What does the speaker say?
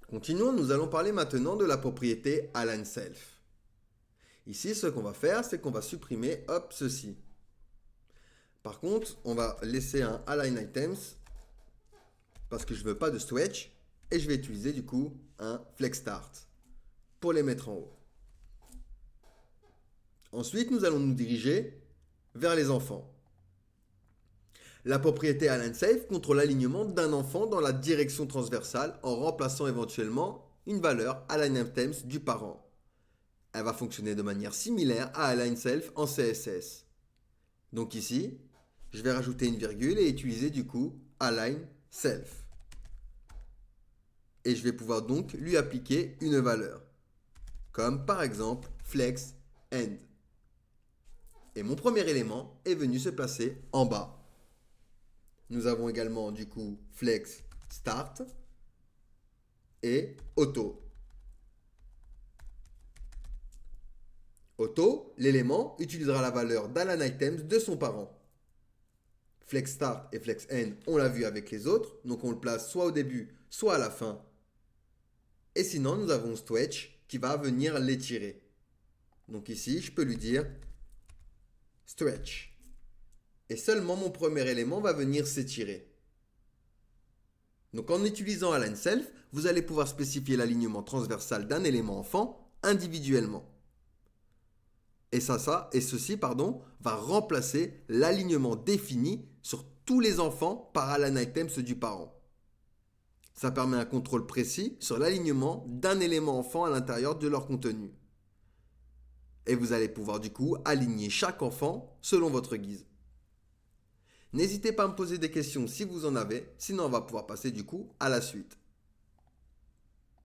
Continuons, nous allons parler maintenant de la propriété align self. Ici, ce qu'on va faire, c'est qu'on va supprimer, hop, ceci. Par contre, on va laisser un align items parce que je ne veux pas de stretch et je vais utiliser du coup un flex start pour les mettre en haut. Ensuite, nous allons nous diriger vers les enfants. La propriété align self contrôle l'alignement d'un enfant dans la direction transversale en remplaçant éventuellement une valeur align items du parent. Elle va fonctionner de manière similaire à align self en CSS. Donc ici, je vais rajouter une virgule et utiliser du coup align self. Et je vais pouvoir donc lui appliquer une valeur, comme par exemple flex end. Et mon premier élément est venu se placer en bas. Nous avons également du coup flex start et auto. Auto, l'élément utilisera la valeur d'align items de son parent. Flex start et flex end, on l'a vu avec les autres, donc on le place soit au début, soit à la fin. Et sinon, nous avons stretch qui va venir l'étirer. Donc ici, je peux lui dire stretch. Et seulement mon premier élément va venir s'étirer. Donc en utilisant align self, vous allez pouvoir spécifier l'alignement transversal d'un élément enfant individuellement. Et ceci va remplacer l'alignement défini sur tous les enfants par align items du parent. Ça permet un contrôle précis sur l'alignement d'un élément enfant à l'intérieur de leur contenu. Et vous allez pouvoir du coup aligner chaque enfant selon votre guise. N'hésitez pas à me poser des questions si vous en avez, sinon on va pouvoir passer du coup à la suite.